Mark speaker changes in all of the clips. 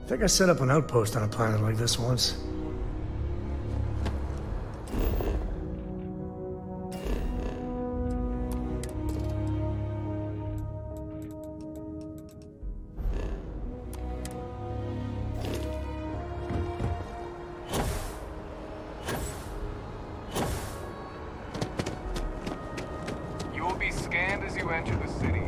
Speaker 1: I think I set up an outpost on a planet like this once.
Speaker 2: You will be scanned as you enter the city.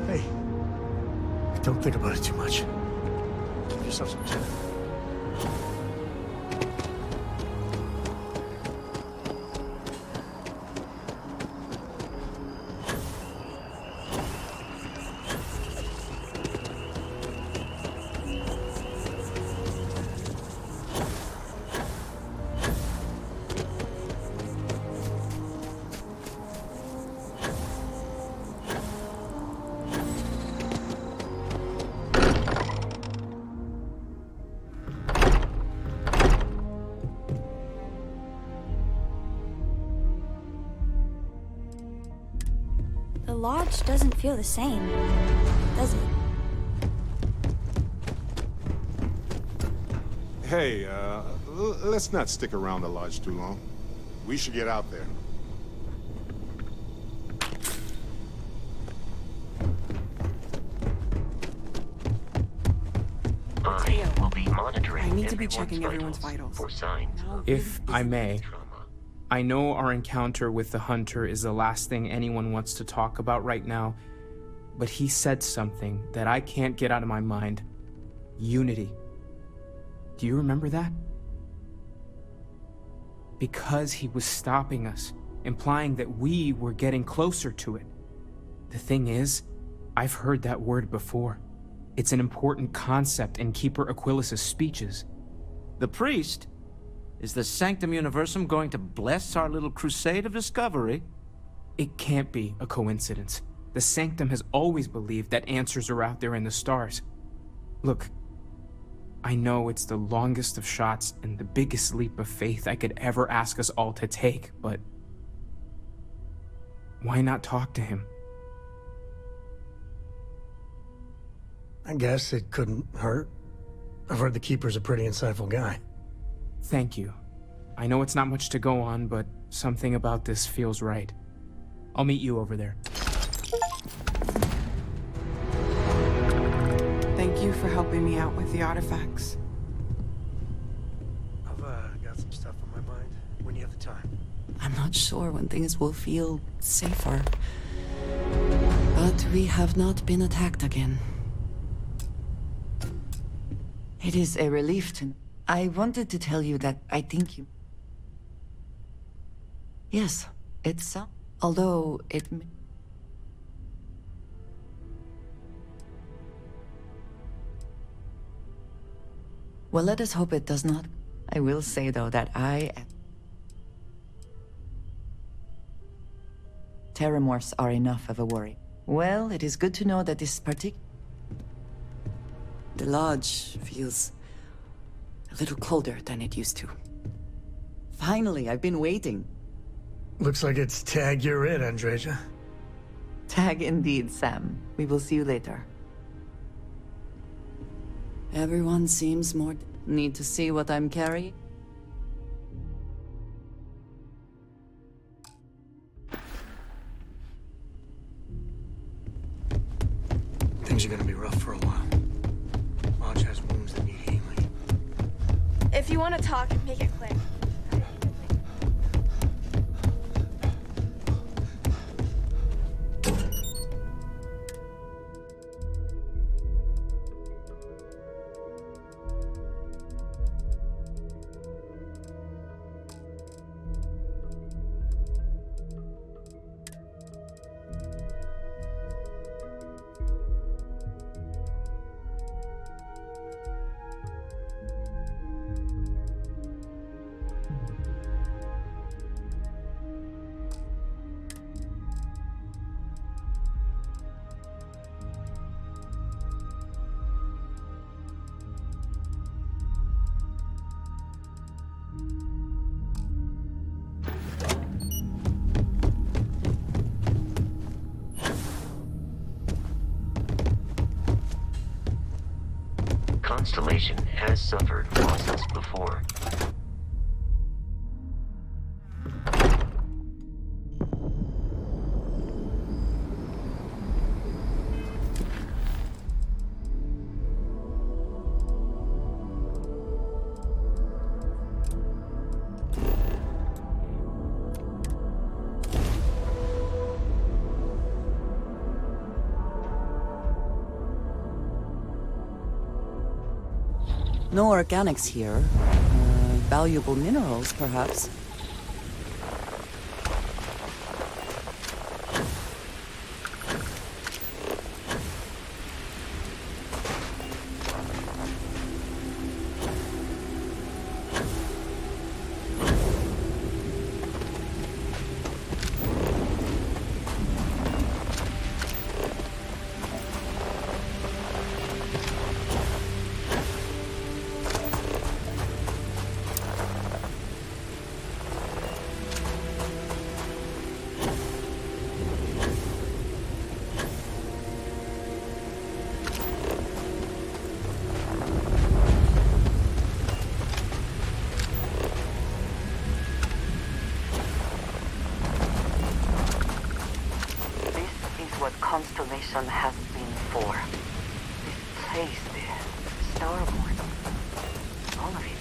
Speaker 1: Hey, don't think about it too much. Give yourself some time.
Speaker 3: The lodge doesn't feel the same, does it?
Speaker 4: Hey, let's not stick around the lodge too long. We should get out there.
Speaker 5: I will be monitoring.
Speaker 6: I need to be checking everyone's vitals.
Speaker 5: For signs.
Speaker 7: If I may, I know our encounter with the Hunter is the last thing anyone wants to talk about right now, but he said something that I can't get out of my mind. Unity. Do you remember that? Because he was stopping us, implying that we were getting closer to it. The thing is, I've heard that word before. It's an important concept in Keeper Aquilas's speeches.
Speaker 8: The priest? Is the Sanctum Universum going to bless our little crusade of discovery?
Speaker 7: It can't be a coincidence. The Sanctum has always believed that answers are out there in the stars. Look, I know it's the longest of shots and the biggest leap of faith I could ever ask us all to take, but why not talk to him?
Speaker 1: I guess it couldn't hurt. I've heard the Keeper's a pretty insightful guy.
Speaker 7: Thank you. I know it's not much to go on, but something about this feels right. I'll meet you over there.
Speaker 6: Thank you for helping me out with the artifacts.
Speaker 1: I've got some stuff on my mind when you have the time.
Speaker 9: I'm not sure when things will feel safer. But we have not been attacked again. It is a relief to... I wanted to tell you that I think you... Yes, it's... although it... Well, let us hope it does not. I will say, though, that Terramorphs are enough of a worry. Well, it is good to know that this The lodge feels a little colder than it used to. Finally, I've been waiting.
Speaker 1: Looks like it's tag you're it, Andreja.
Speaker 9: Tag indeed, Sam. We will see you later. Everyone seems more... Need to see what I'm carrying?
Speaker 1: Things are gonna be rough for a while. Lodge has wounds that need healing.
Speaker 3: If you want to talk, make it quick.
Speaker 5: Constellation has suffered losses before.
Speaker 9: No organics here. Valuable minerals, perhaps.
Speaker 10: What Constellation has been for. This place, the Starborn. All of it.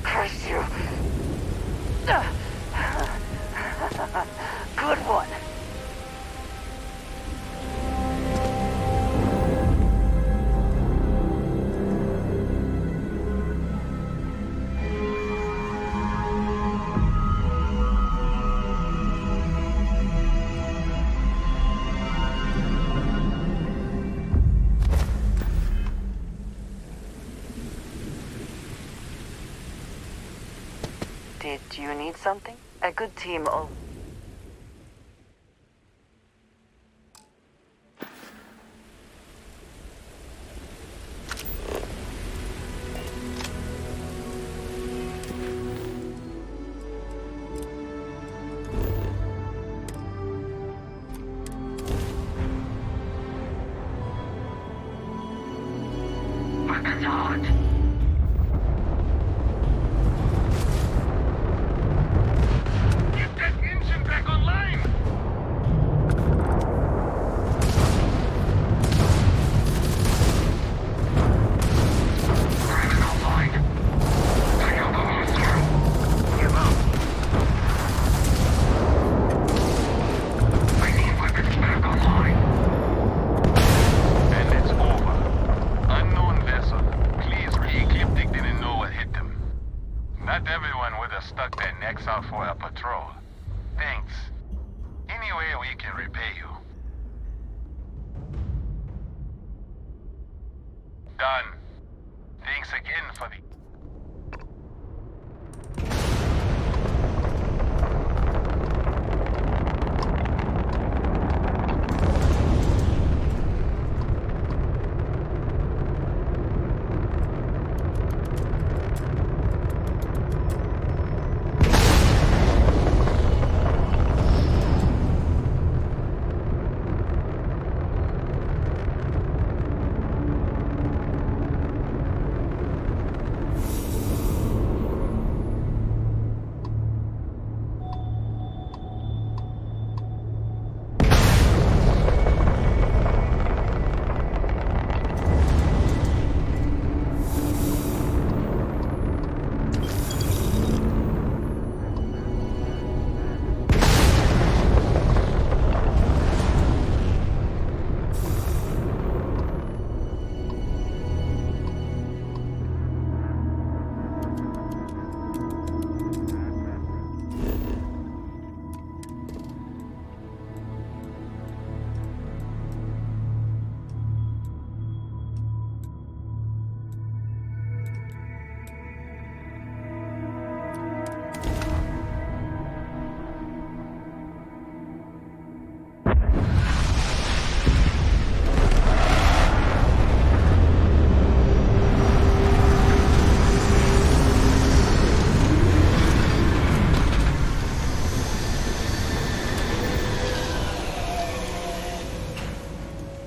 Speaker 10: Curse you. Did you need something? A good team all...
Speaker 5: Weapons hot.
Speaker 2: Get that engine back online!
Speaker 5: Dragon online. Take out the monster.
Speaker 2: Give up!
Speaker 5: I need weapons back online.
Speaker 2: And it's over. Unknown vessel. Please re-ecliptic didn't know what hit them. Not everyone would have stuck their necks out for a patrol. Thanks. Any way we can repay you. Done. Thanks again for the...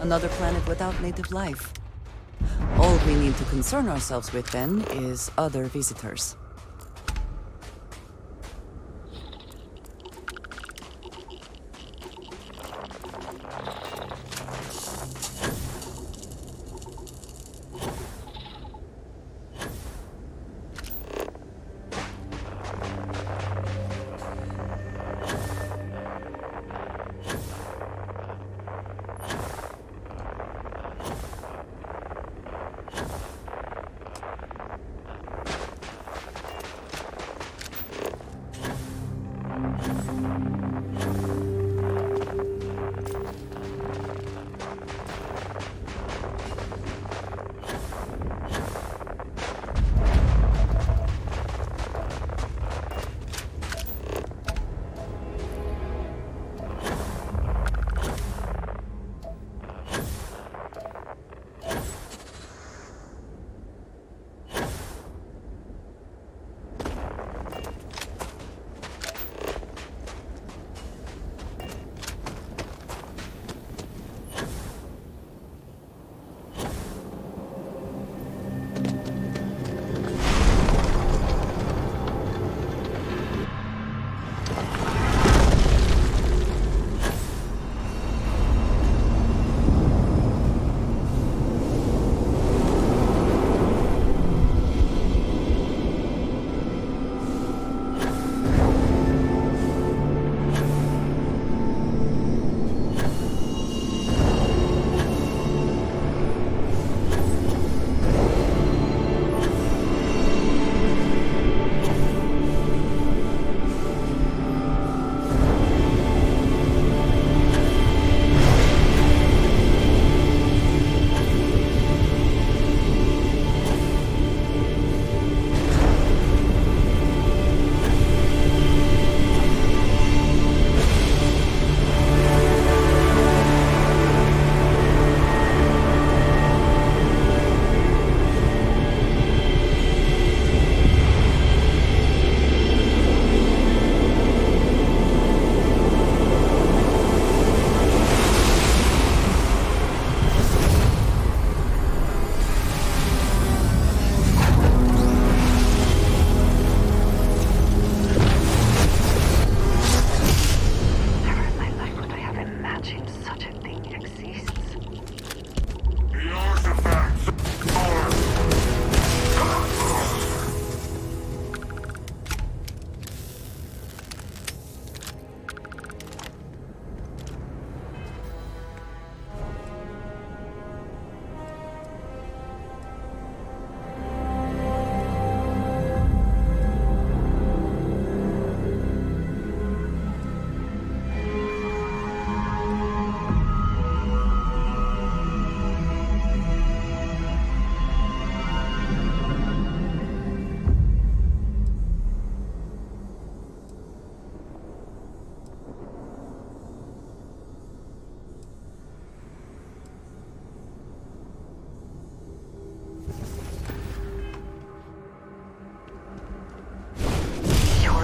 Speaker 9: Another planet without native life. All we need to concern ourselves with then is other visitors.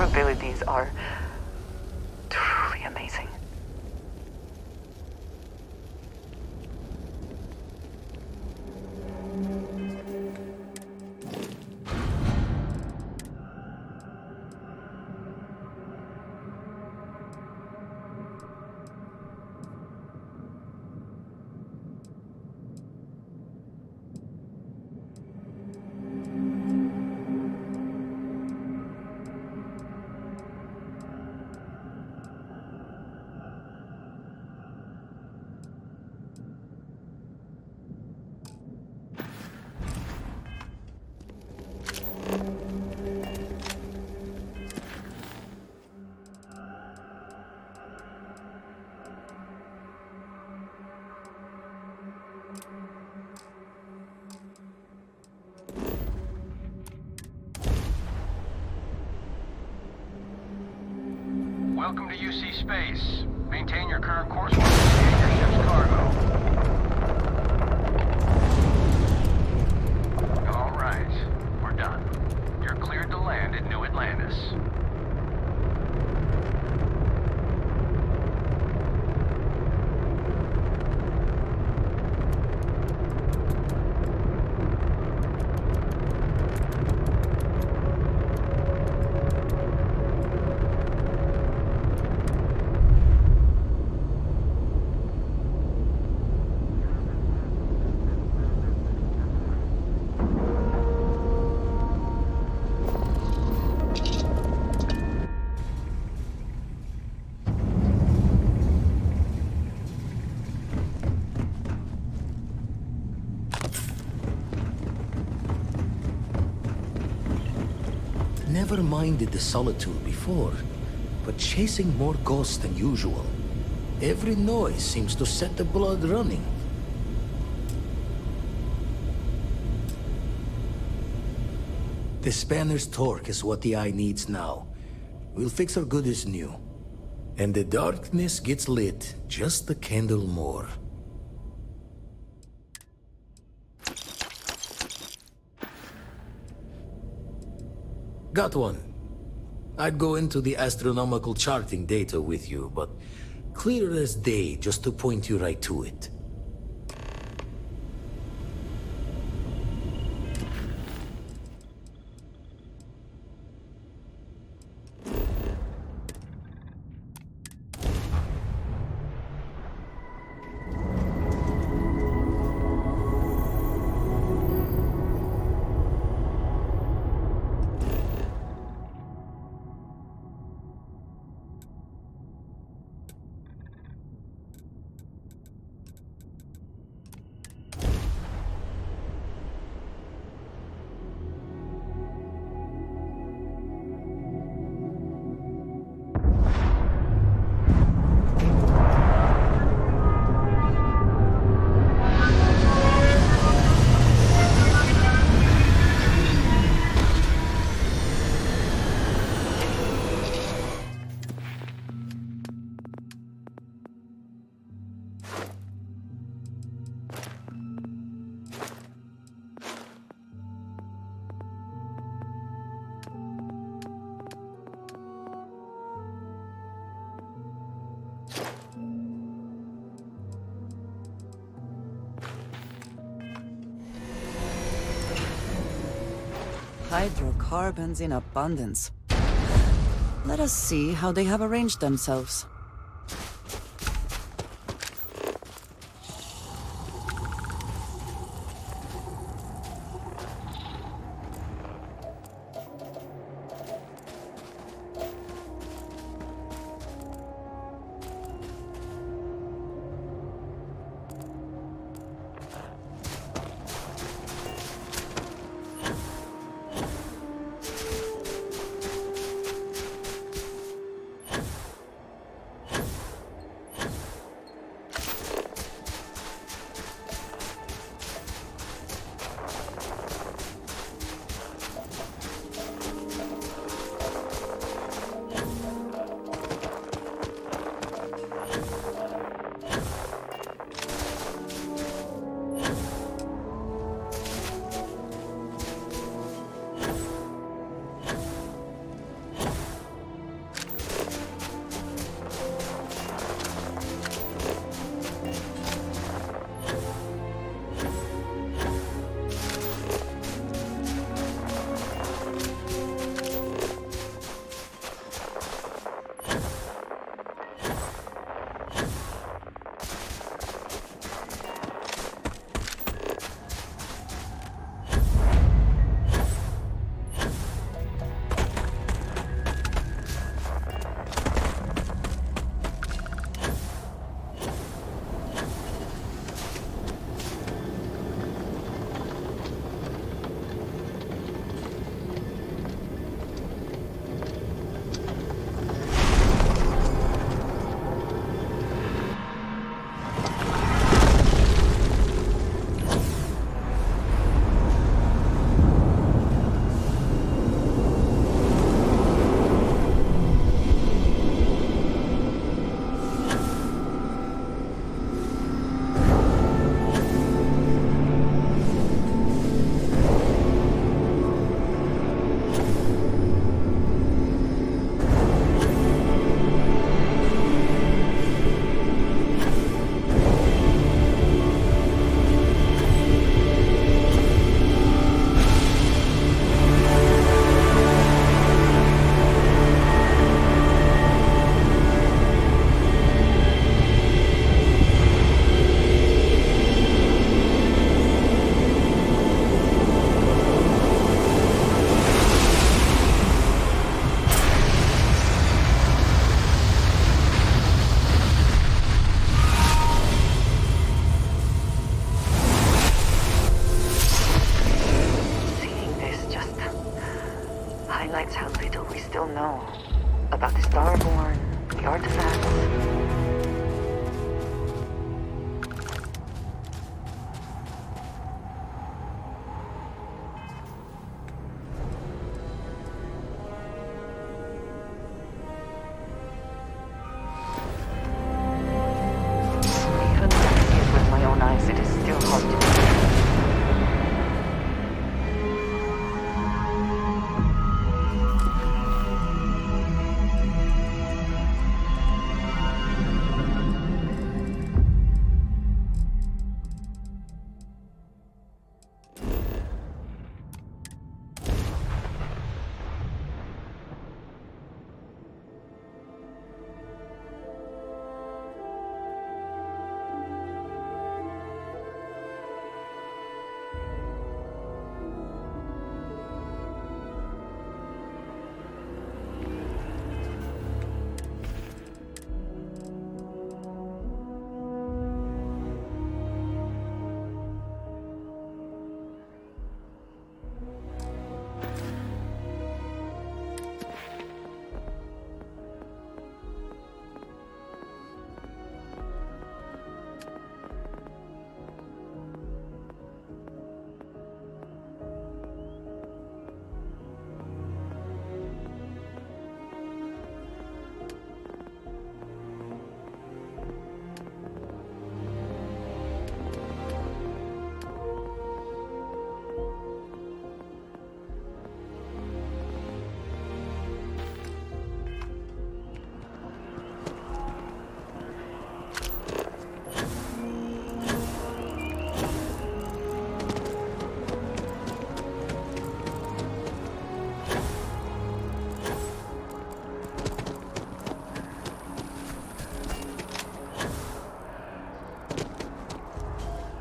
Speaker 10: capabilities are truly amazing.
Speaker 2: Welcome to UC Space. Maintain your current course while you scan your ship's cargo. All right, we're done. You're cleared to land at New Atlantis.
Speaker 11: Never minded the solitude before, but chasing more ghosts than usual. Every noise seems to set the blood running. The spanner's torque is what the eye needs now. We'll fix our good as new. And the darkness gets lit just a candle more. Got one. I'd go into the astronomical charting data with you, but clear as day just to point you right to it.
Speaker 9: Hydrocarbons in abundance. Let us see how they have arranged themselves.
Speaker 10: we still know about the Starborn, the artifacts. Even when I see it with my own eyes, it is still hard to believe.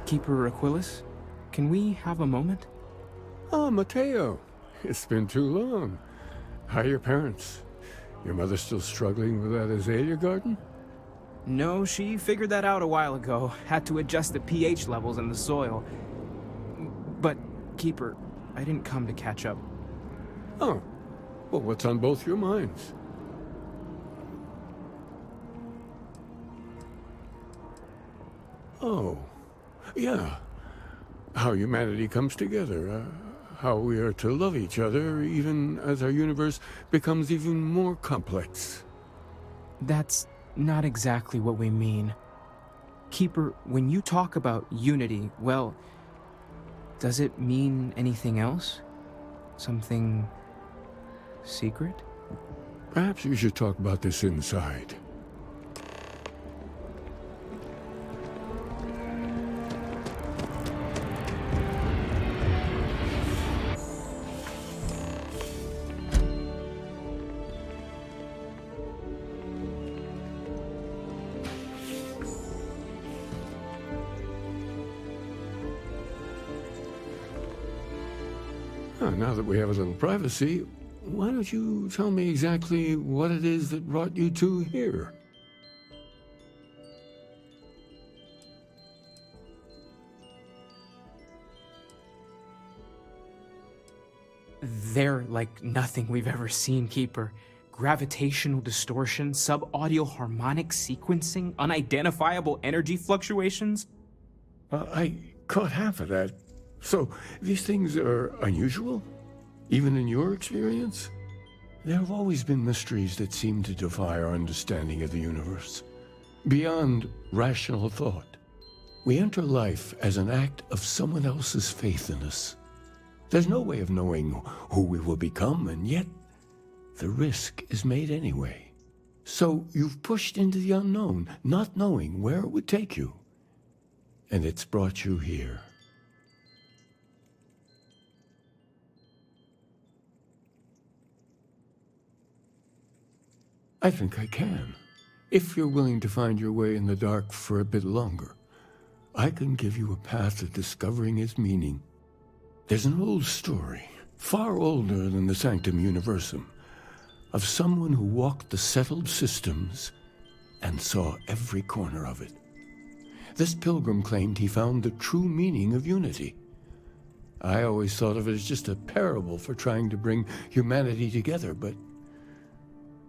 Speaker 7: Keeper Aquilus, can we have a moment?
Speaker 12: Ah, Mateo. It's been too long. How are your parents? Your mother still struggling with that azalea garden?
Speaker 7: No, she figured that out a while ago. Had to adjust the pH levels in the soil. But, Keeper, I didn't come to catch up.
Speaker 12: Oh. Well, what's on both your minds? Oh. Yeah. How humanity comes together. How we are to love each other even as our universe becomes even more complex.
Speaker 7: That's not exactly what we mean. Keeper, when you talk about unity, well, does it mean anything else? Something secret?
Speaker 12: Perhaps we should talk about this inside. Now that we have a little privacy, why don't you tell me exactly what it is that brought you two here?
Speaker 7: They're like nothing we've ever seen, Keeper. Gravitational distortion, sub-audio harmonic sequencing, unidentifiable energy fluctuations.
Speaker 12: I caught half of that. So, these things are unusual? Even in your experience? There have always been mysteries that seem to defy our understanding of the universe. Beyond rational thought. We enter life as an act of someone else's faith in us. There's no way of knowing who we will become, and yet the risk is made anyway. So you've pushed into the unknown, not knowing where it would take you. And it's brought you here. I think I can. If you're willing to find your way in the dark for a bit longer, I can give you a path to discovering its meaning. There's an old story, far older than the Sanctum Universum, of someone who walked the settled systems and saw every corner of it. This pilgrim claimed he found the true meaning of unity. I always thought of it as just a parable for trying to bring humanity together, but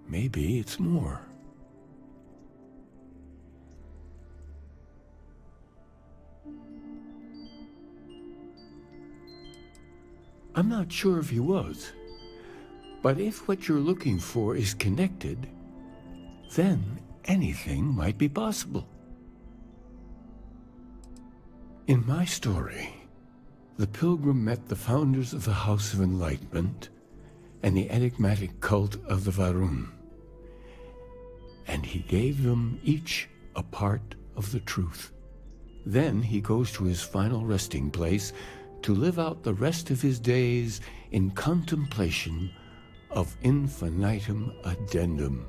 Speaker 12: maybe it's more. I'm not sure if he was, but if what you're looking for is connected, then anything might be possible. In my story, the Pilgrim met the founders of the House of Enlightenment and the enigmatic cult of the Varun, and he gave them each a part of the truth. Then he goes to his final resting place to live out the rest of his days in contemplation of infinitum addendum,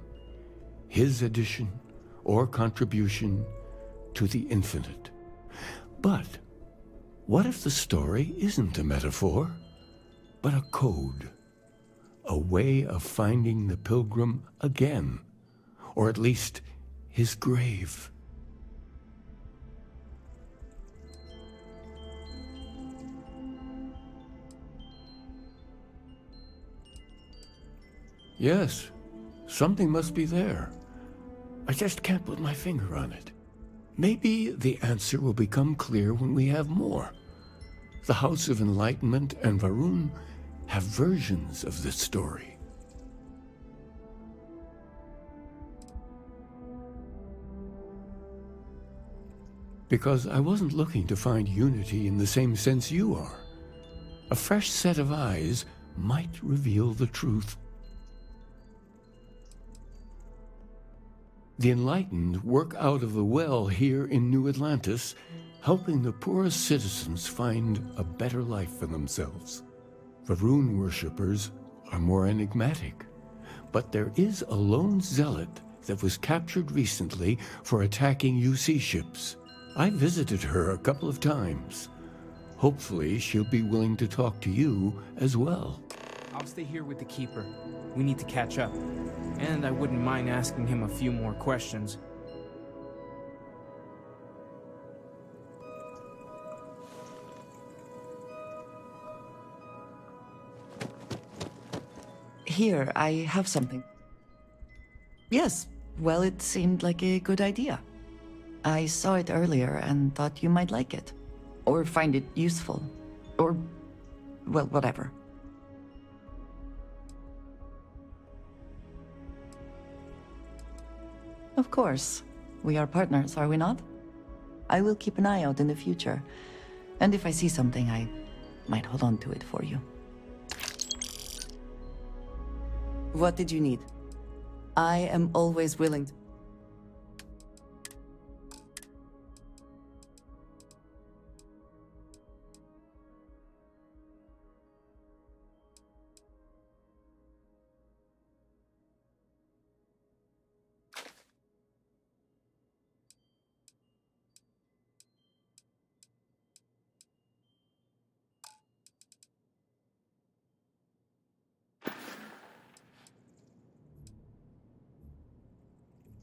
Speaker 12: his addition or contribution to the infinite. But what if the story isn't a metaphor, but a code, a way of finding the Pilgrim again, or at least his grave? Yes, something must be there. I just can't put my finger on it. Maybe the answer will become clear when we have more. The House of Enlightenment and Varun have versions of this story. Because I wasn't looking to find unity in the same sense you are. A fresh set of eyes might reveal the truth. The enlightened work out of the well here in New Atlantis, helping the poorest citizens find a better life for themselves. Varun worshippers are more enigmatic, but there is a lone zealot that was captured recently for attacking UC ships. I visited her a couple of times. Hopefully she'll be willing to talk to you as well.
Speaker 7: I'll stay here with the Keeper. We need to catch up. And I wouldn't mind asking him a few more questions.
Speaker 9: Here, I have something. Yes, well, it seemed like a good idea. I saw it earlier and thought you might like it. Or find it useful. Or, well, whatever. Of course. We are partners, are we not? I will keep an eye out in the future. And if I see something, I might hold on to it for you. What did you need? I am always willing to...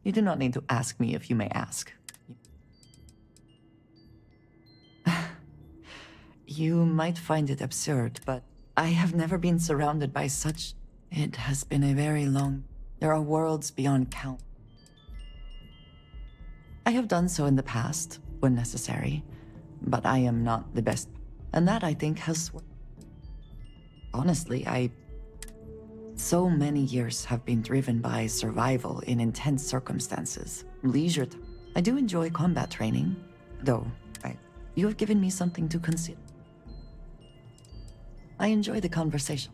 Speaker 9: You do not need to ask me if you may ask. You might find it absurd, but I have never been surrounded by such... It has been a very long... There are worlds beyond count. I have done so in the past, when necessary, but I am not the best. And that, I think, has... Honestly, So many years have been driven by survival in intense circumstances. Leisure time. I do enjoy combat training, though you have given me something to consider. I enjoy the conversation.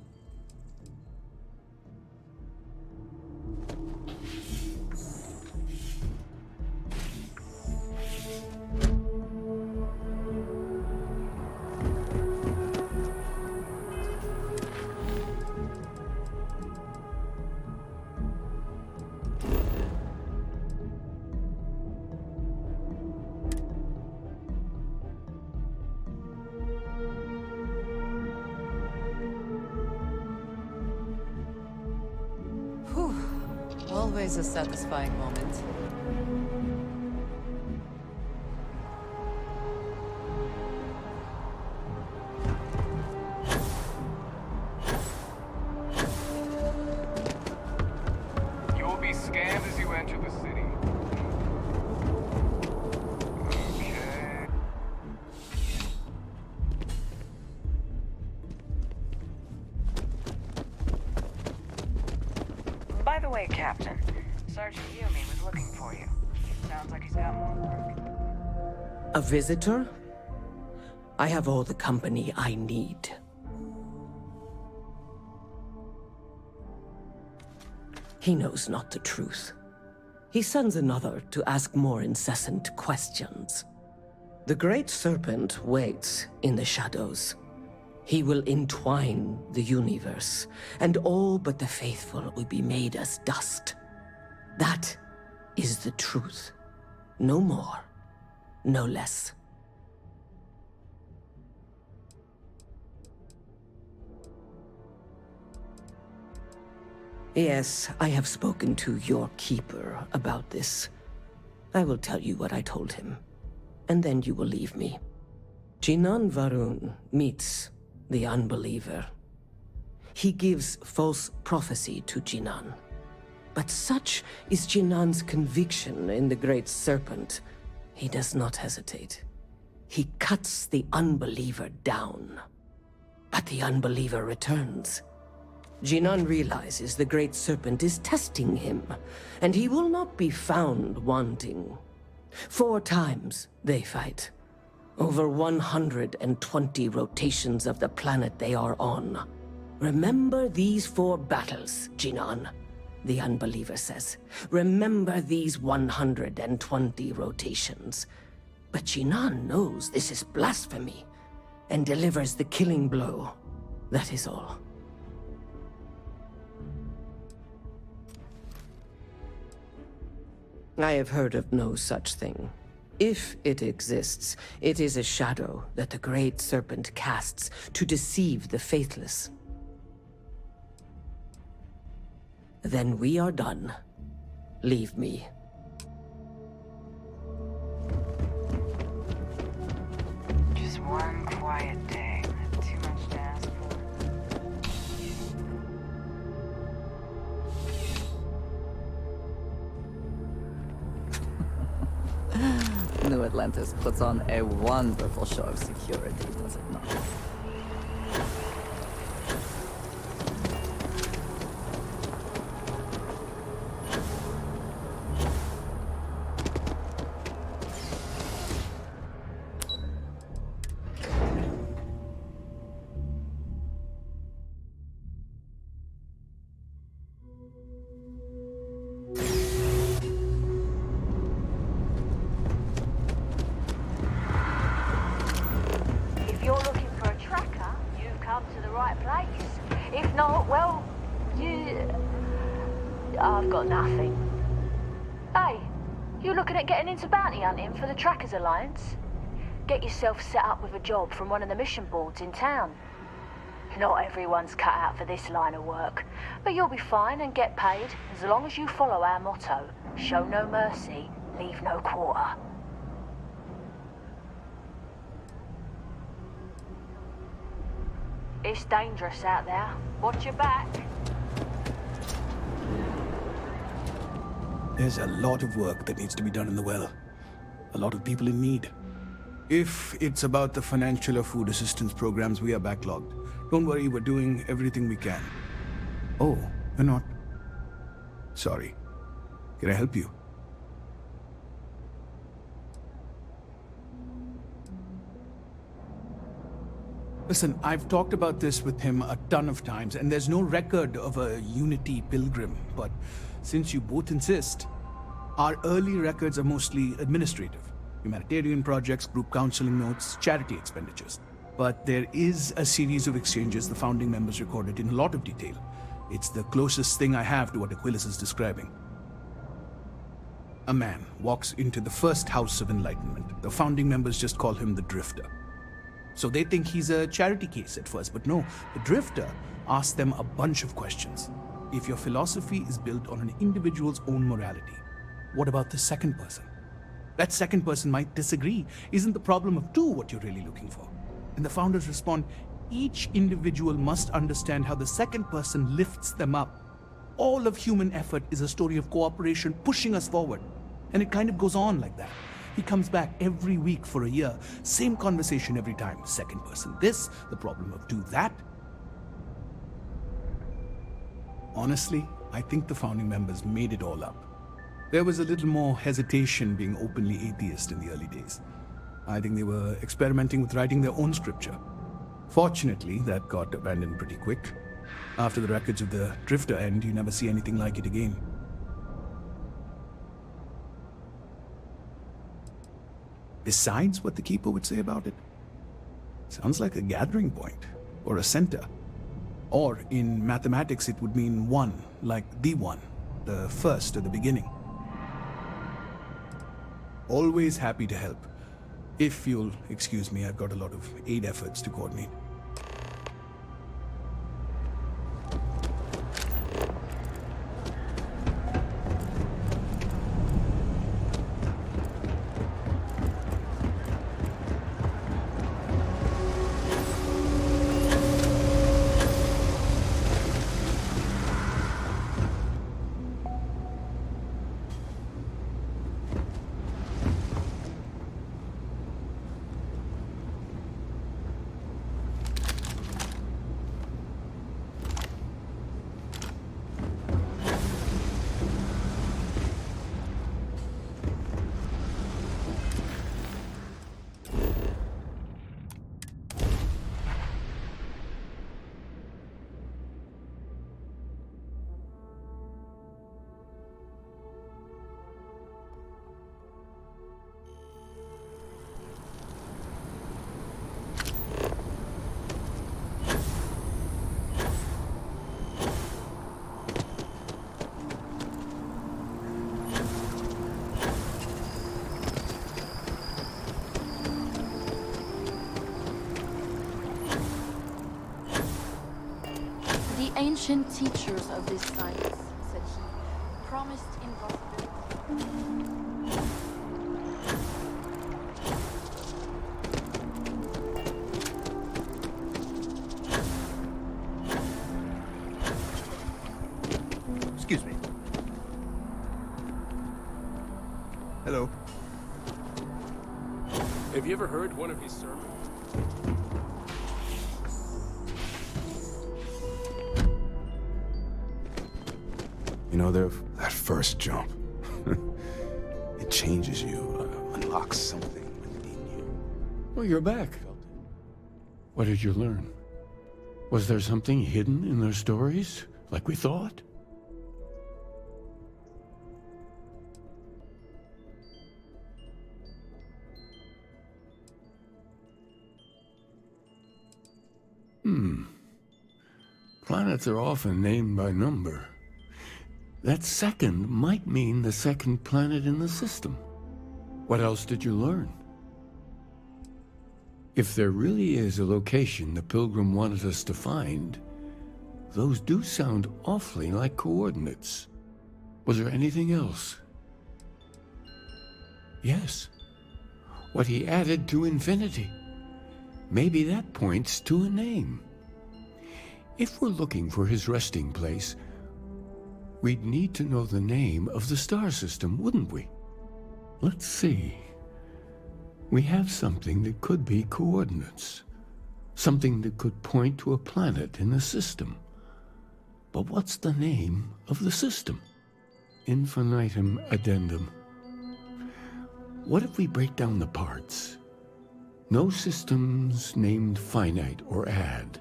Speaker 9: Always a satisfying moment.
Speaker 10: the way, Captain, Sergeant Yumi was looking for you. Sounds like he's got more work.
Speaker 13: A visitor? I have all the company I need. He knows not the truth. He sends another to ask more incessant questions. The Great Serpent waits in the shadows. He will entwine the universe, and all but the faithful will be made as dust. That is the truth. No more, no less. Yes, I have spoken to your keeper about this. I will tell you what I told him, and then you will leave me. Jinan Varun meets the unbeliever. He gives false prophecy to Jinan. But such is Jinan's conviction in the Great Serpent, he does not hesitate. He cuts the unbeliever down. But the unbeliever returns. Jinan realizes the Great Serpent is testing him, and he will not be found wanting. 4 times they fight. Over 120 rotations of the planet they are on. Remember these 4 battles, Jinan, the unbeliever says. Remember these 120 rotations. But Jinan knows this is blasphemy, and delivers the killing blow. That is all. I have heard of no such thing. If it exists, it is a shadow that the Great Serpent casts to deceive the faithless. Then we are done. Leave me.
Speaker 10: Just one quiet day. Too much to ask for.
Speaker 14: New Atlantis puts on a wonderful show of security, does it not?
Speaker 15: If you're looking for a tracker, you've come to the right place. If not, well, I've got nothing. Hey, you looking at getting into bounty hunting for the Trackers Alliance? Get yourself set up with a job from one of the mission boards in town. Not everyone's cut out for this line of work, but you'll be fine and get paid as long as you follow our motto: show no mercy, leave no quarter. It's dangerous out there. Watch your back.
Speaker 16: There's a lot of work that needs to be done in the well. A lot of people in need. If it's about the financial or food assistance programs, we are backlogged. Don't worry, we're doing everything we can. Oh, we're not. Sorry. Can I help you? Listen, I've talked about this with him a ton of times, and there's no record of a Unity pilgrim, but since you both insist, our early records are mostly administrative. Humanitarian projects, group counseling notes, charity expenditures. But there is a series of exchanges the founding members recorded in a lot of detail. It's the closest thing I have to what Aquilus is describing. A man walks into the first house of enlightenment. The founding members just call him the Drifter. So they think he's a charity case at first, but no, the Drifter asks them a bunch of questions. If your philosophy is built on an individual's own morality, what about the second person? That second person might disagree. Isn't the problem of 2 what you're really looking for? And the founders respond, each individual must understand how the second person lifts them up. All of human effort is a story of cooperation pushing us forward. And it kind of goes on like that. He comes back every week for a year. Same conversation every time. Second person this, the problem of 2 that. Honestly, I think the founding members made it all up. There was a little more hesitation being openly atheist in the early days. I think they were experimenting with writing their own scripture. Fortunately, that got abandoned pretty quick. After the records of the Drifter end, you never see anything like it again. Besides what the Keeper would say about it, sounds like a gathering point, or a center. Or in mathematics, it would mean one, like the one, the first or the beginning. Always happy to help. If you'll excuse me, I've got a lot of aid efforts to coordinate.
Speaker 17: The ancient teachers of this science, said he, promised impossibility.
Speaker 16: Excuse me. Hello.
Speaker 18: Have you ever heard one of his sermons?
Speaker 19: You know, that first jump, it changes you, unlocks something within you.
Speaker 12: Well, you're back. What did you learn? Was there something hidden in their stories, like we thought? Planets are often named by number. That second might mean the second planet in the system. What else did you learn? If there really is a location the Pilgrim wanted us to find, those do sound awfully like coordinates. Was there anything else? Yes. What he added to infinity. Maybe that points to a name. If we're looking for his resting place, we'd need to know the name of the star system, wouldn't we? Let's see. We have something that could be coordinates. Something that could point to a planet in the system. But what's the name of the system? Infinitum addendum. What if we break down the parts? No systems named finite or add.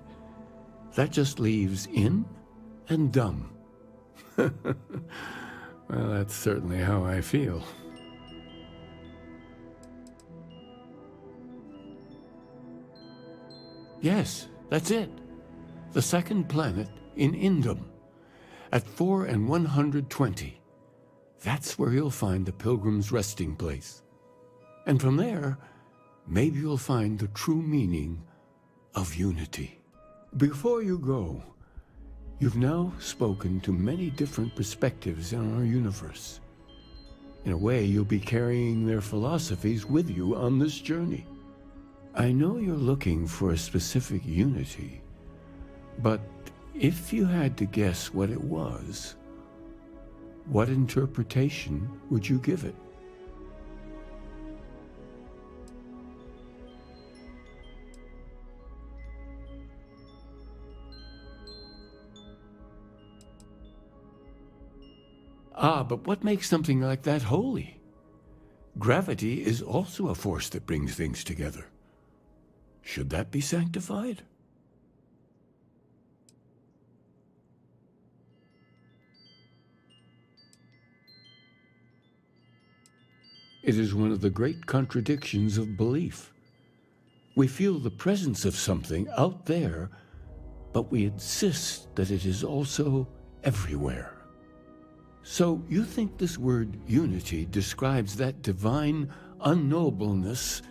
Speaker 12: That just leaves in and dumb. Well, that's certainly how I feel. Yes, that's it. The second planet in Indum, at 4 and 120. That's where you'll find the Pilgrim's resting place. And from there, maybe you'll find the true meaning of unity. Before you go, you've now spoken to many different perspectives in our universe. In a way, you'll be carrying their philosophies with you on this journey. I know you're looking for a specific unity, but if you had to guess what it was, what interpretation would you give it? Ah, but what makes something like that holy? Gravity is also a force that brings things together. Should that be sanctified? It is one of the great contradictions of belief. We feel the presence of something out there, but we insist that it is also everywhere. So you think this word unity describes that divine unknowableness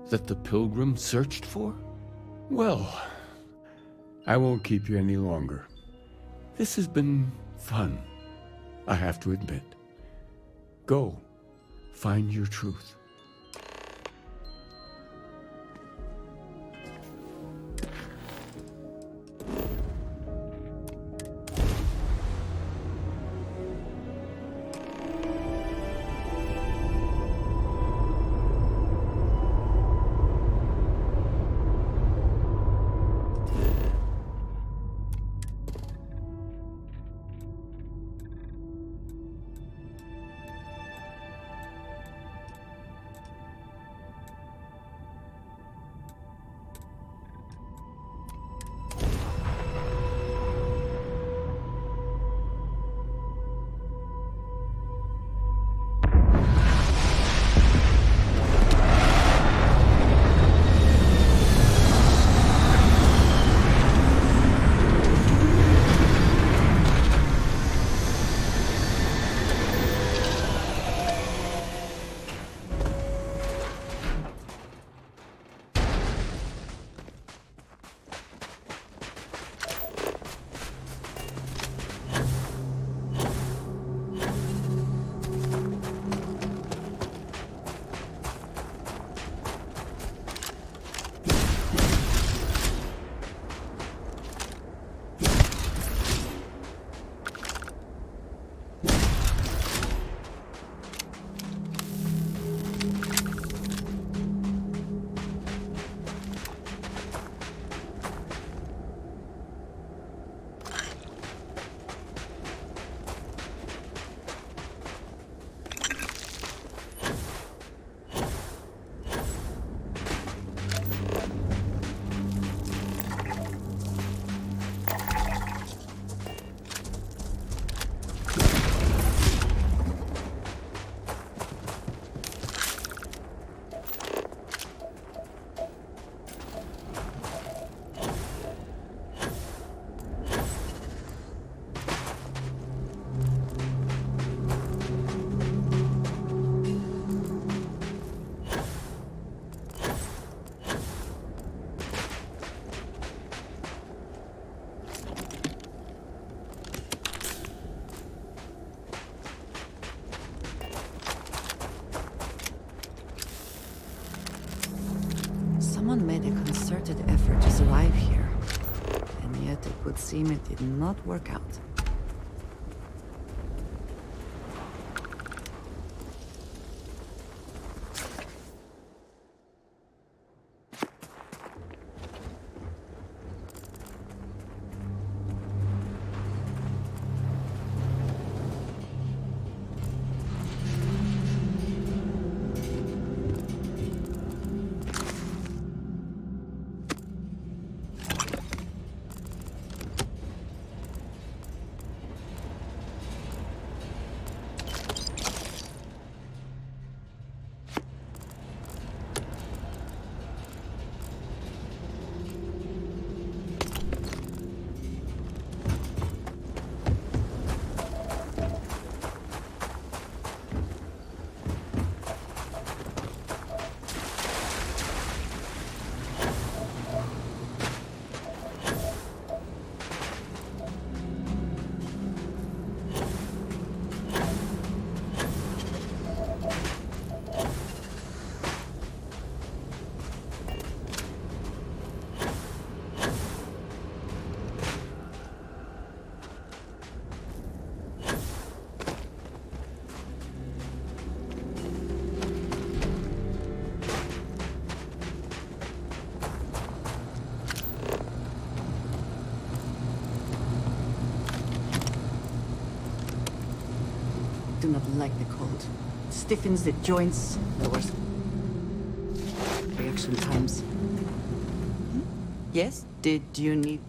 Speaker 12: that the pilgrim searched for? Well, I won't keep you any longer. This has been fun, I have to admit. Go, find your truth.
Speaker 9: Someone made a concerted effort to survive here, and yet it would seem it did not work out. do not like the cold. It stiffens the joints, lowers reaction times. Yes? Did you need...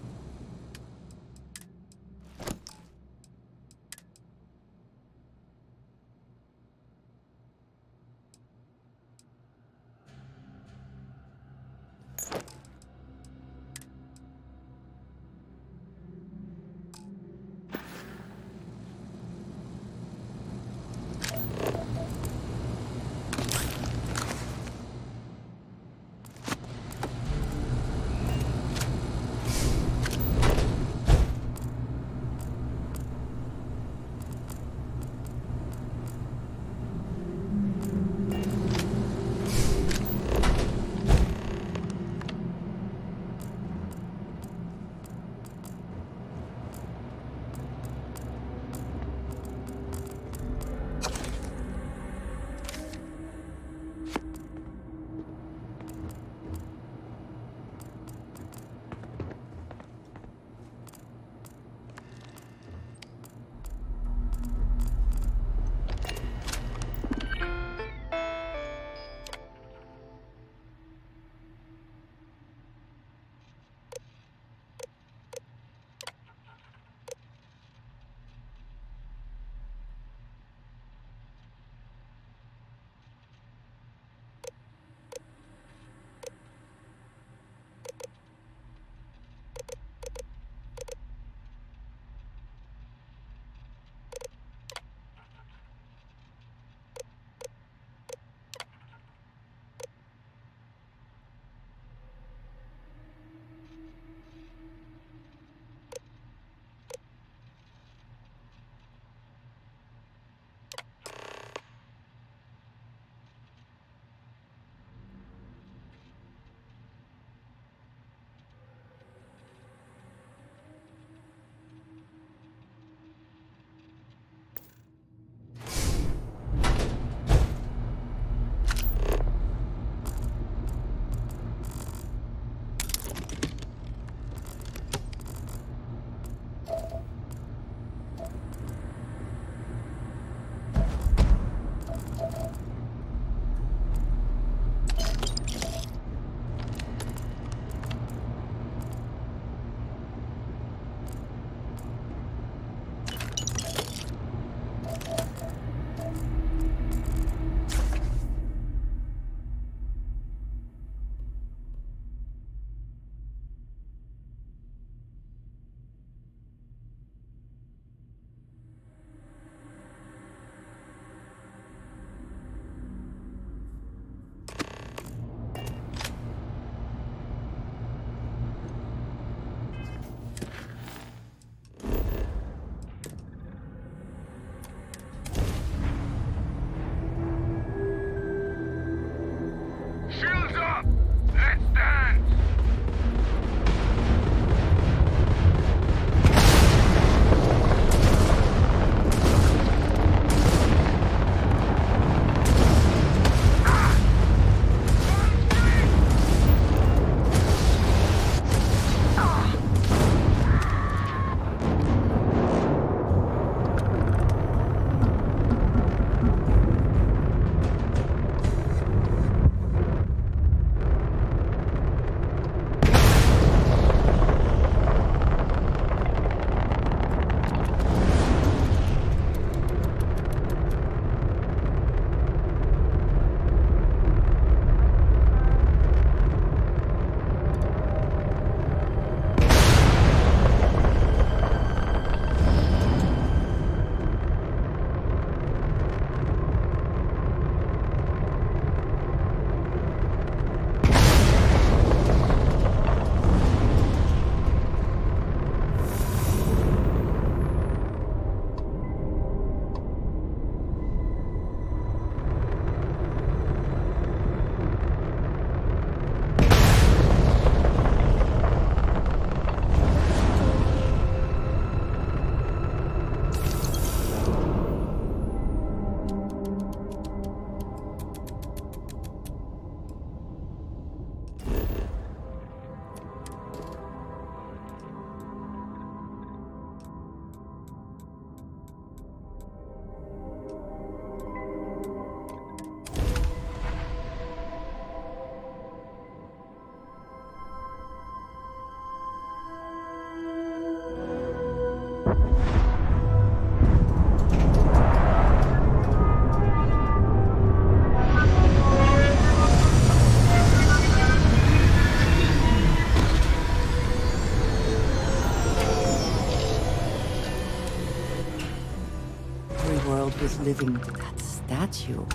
Speaker 9: world was living with that statue.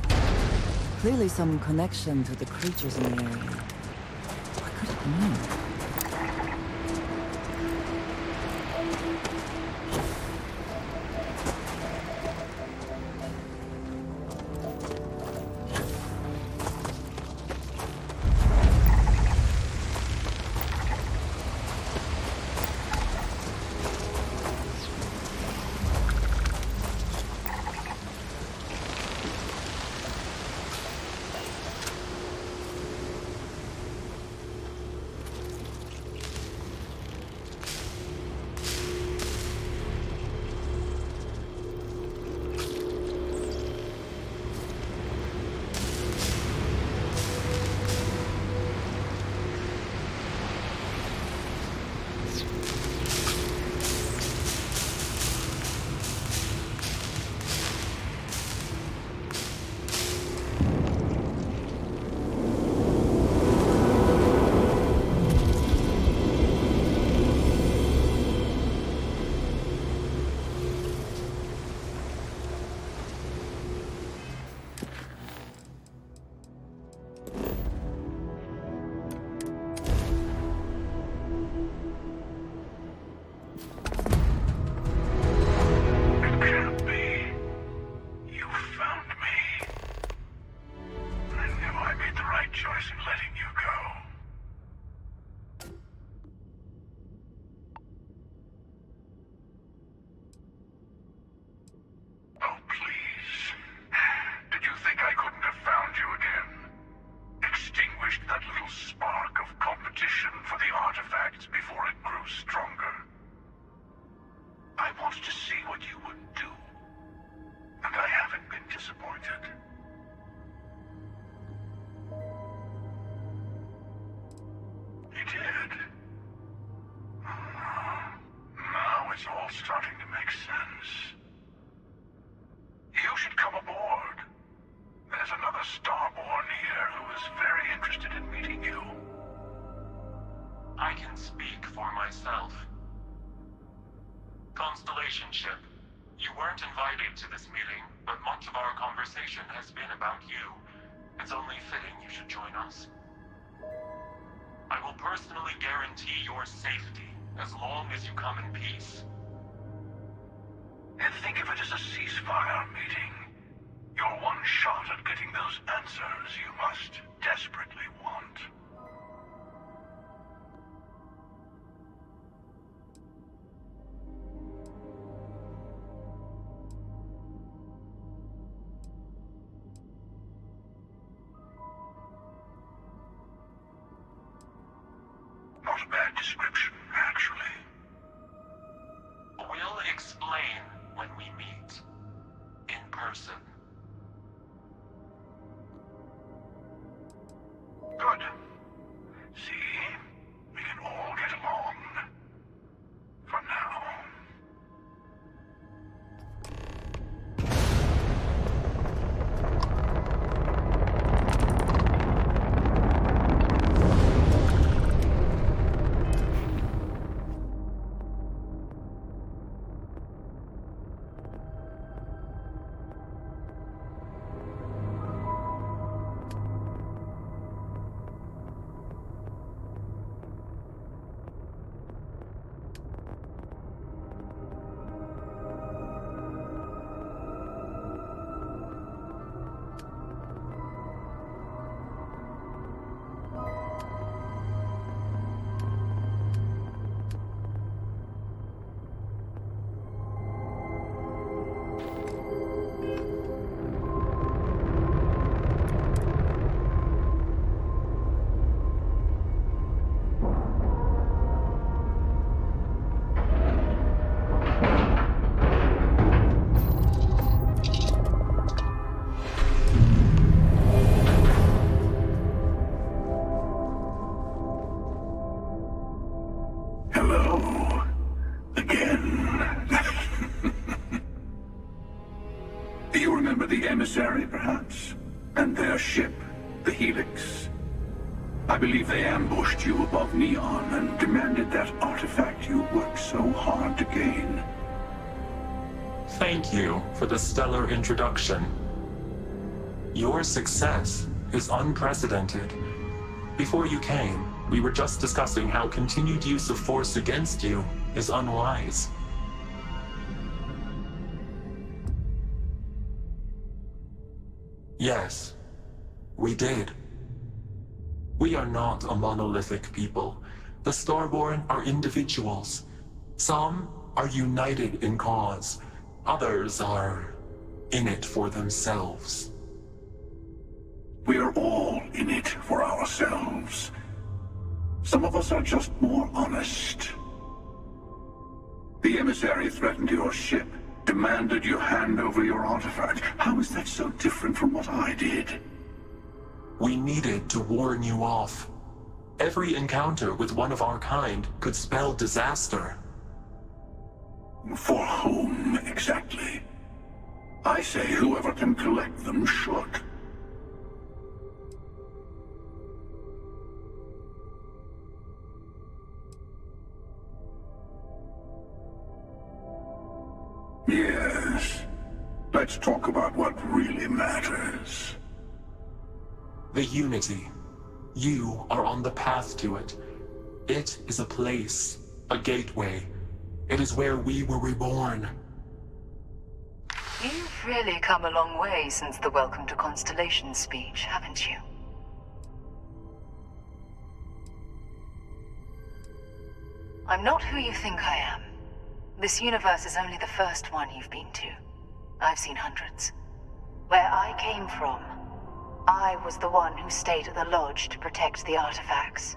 Speaker 9: Clearly some connection to the creatures in the area. What could it mean?
Speaker 5: Emissary, perhaps? And their ship, the Helix. I believe they ambushed you above Neon and demanded that artifact you worked so hard to gain.
Speaker 20: Thank you for the stellar introduction. Your success is unprecedented. Before you came, we were just discussing how continued use of force against you is unwise. Yes, we did. We are not a monolithic people. The Starborn are individuals. Some are united in cause. Others are in it for themselves.
Speaker 5: We're all in it for ourselves. Some of us are just more honest. The emissary threatened your ship, demanded you hand over your artifact. How is that so different from what I did?
Speaker 20: We needed to warn you off. Every encounter with one of our kind could spell disaster.
Speaker 5: For whom, exactly? I say whoever can collect them should. Yes. Let's talk about what really matters.
Speaker 20: The Unity. You are on the path to it. It is a place, a gateway. It is where we were reborn.
Speaker 10: You've really come a long way since the Welcome to Constellation speech, haven't you? I'm not who you think I am. This universe is only the first one you've been to. I've seen hundreds. Where I came from, I was the one who stayed at the lodge to protect the artifacts.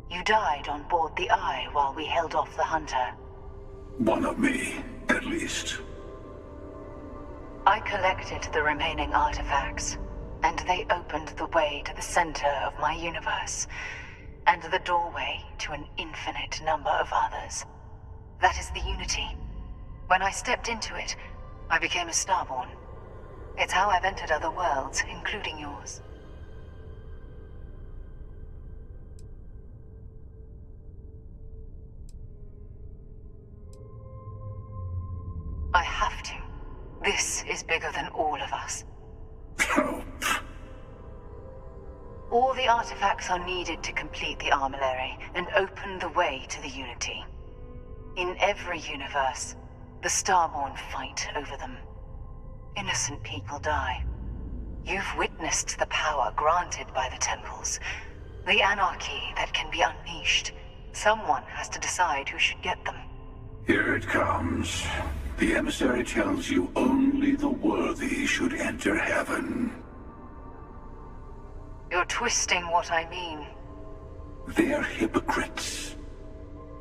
Speaker 10: You died on board the Eye while we held off the Hunter.
Speaker 5: One of me, at least.
Speaker 10: I collected the remaining artifacts, and they opened the way to the center of my universe, and the doorway to an infinite number of others. That is the Unity. When I stepped into it, I became a Starborn. It's how I've entered other worlds, including yours. I have to. This is bigger than all of us. All the artifacts are needed to complete the armillary and open the way to the Unity. In every universe, the Starborn fight over them. Innocent people die. You've witnessed the power granted by the temples, the anarchy that can be unleashed. Someone has to decide who should get them.
Speaker 5: Here it comes. The emissary tells you only the worthy should enter heaven.
Speaker 10: You're twisting what I mean.
Speaker 5: They're hypocrites.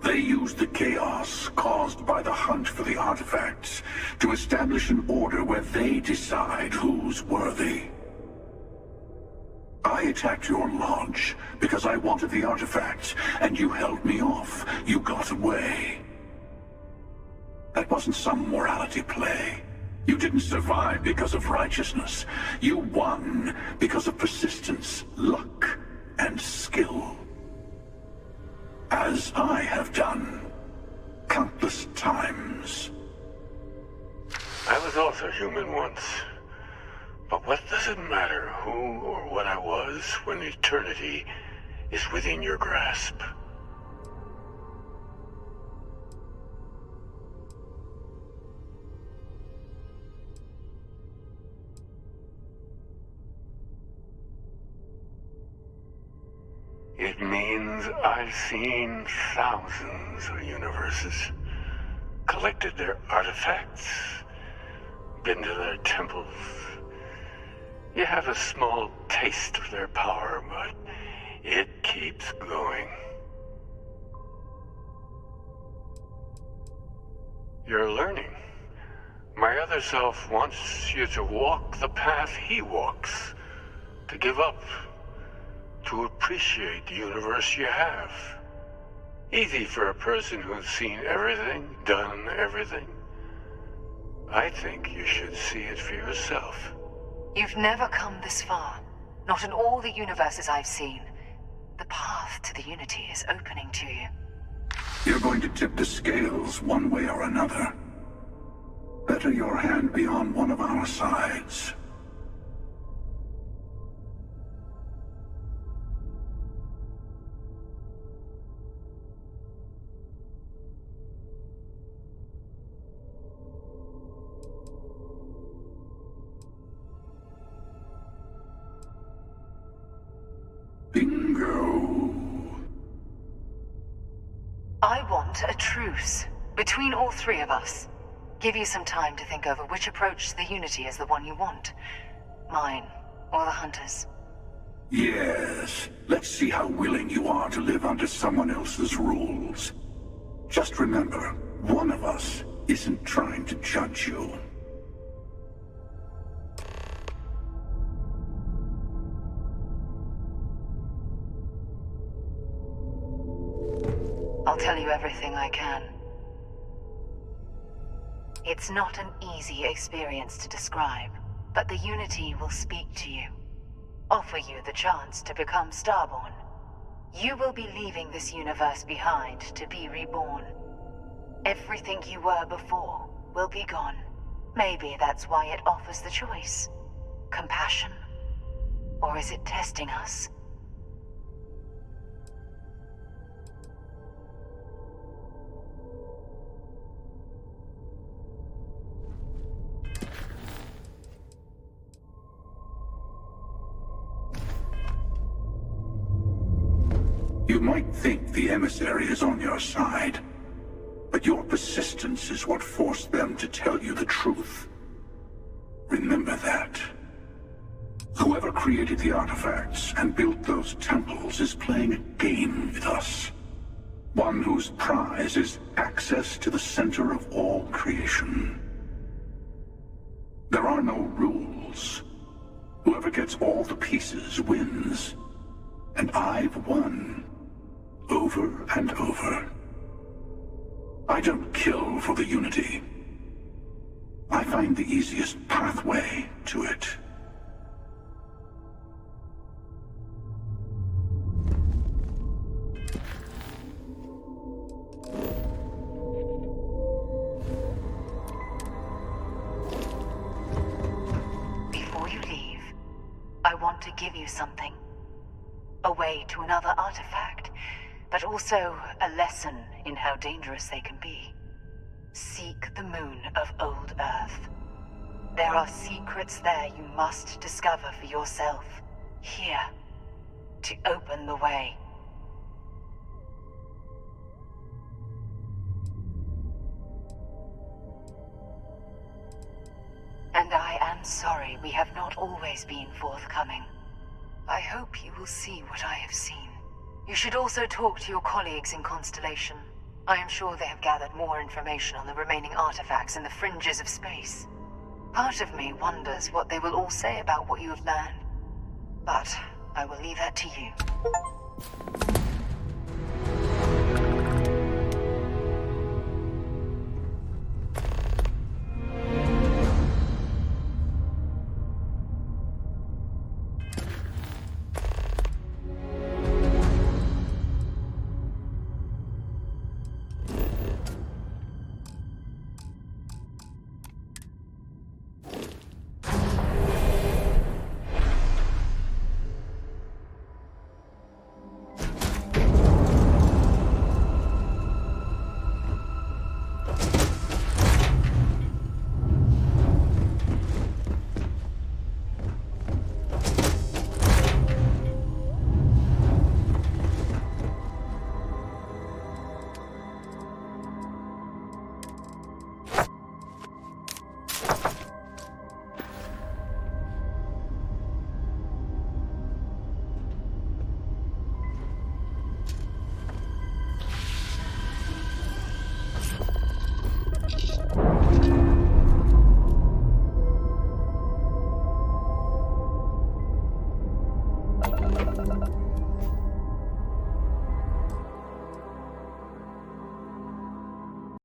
Speaker 5: They use the chaos caused by the hunt for the artifacts to establish an order where they decide who's worthy. I attacked your lodge because I wanted the artifacts, and you held me off. You got away. That wasn't some morality play. You didn't survive because of righteousness. You won because of persistence, luck, and skill. As I have done, countless times.
Speaker 21: I was also human once. But what does it matter who or what I was when eternity is within your grasp? It means I've seen thousands of universes, collected their artifacts, been to their temples. You have a small taste of their power, but it keeps going. You're learning. My other self wants you to walk the path he walks, to give up, to appreciate the universe you have. Easy for a person who's seen everything, done everything. I think you should see it for yourself.
Speaker 10: You've never come this far. Not in all the universes I've seen. The path to the Unity is opening to you.
Speaker 5: You're going to tip the scales one way or another. better your hand be on one of our sides.
Speaker 10: I want a truce between all three of us. Give you some time to think over which approach to the Unity is the one you want. Mine, or the Hunters.
Speaker 5: Yes. Let's see how willing you are to live under someone else's rules. Just remember, one of us isn't trying to judge you.
Speaker 10: I'll tell you everything I can. It's not an easy experience to describe, but the Unity will speak to you. Offer you the chance to become Starborn. You will be leaving this universe behind to be reborn. Everything you were before will be gone. Maybe that's why it offers the choice. Compassion? Or is it testing us?
Speaker 5: You might think the emissary is on your side, but your persistence is what forced them to tell you the truth. Remember that. Whoever created the artifacts and built those temples is playing a game with us. One whose prize is access to the center of all creation. There are no rules. Whoever gets all the pieces wins. And I've won. Over and over. I don't kill for the Unity. I find the easiest pathway to it.
Speaker 10: Before you leave, I want to give you something. A way to another artifact, but also a lesson in how dangerous they can be. Seek the moon of Old Earth. There are secrets there you must discover for yourself. Here, to open the way. And I am sorry we have not always been forthcoming. I hope you will see what I have seen. You should also talk to your colleagues in Constellation. I am sure they have gathered more information on the remaining artifacts in the fringes of space. Part of me wonders what they will all say about what you have learned. But I will leave that to you.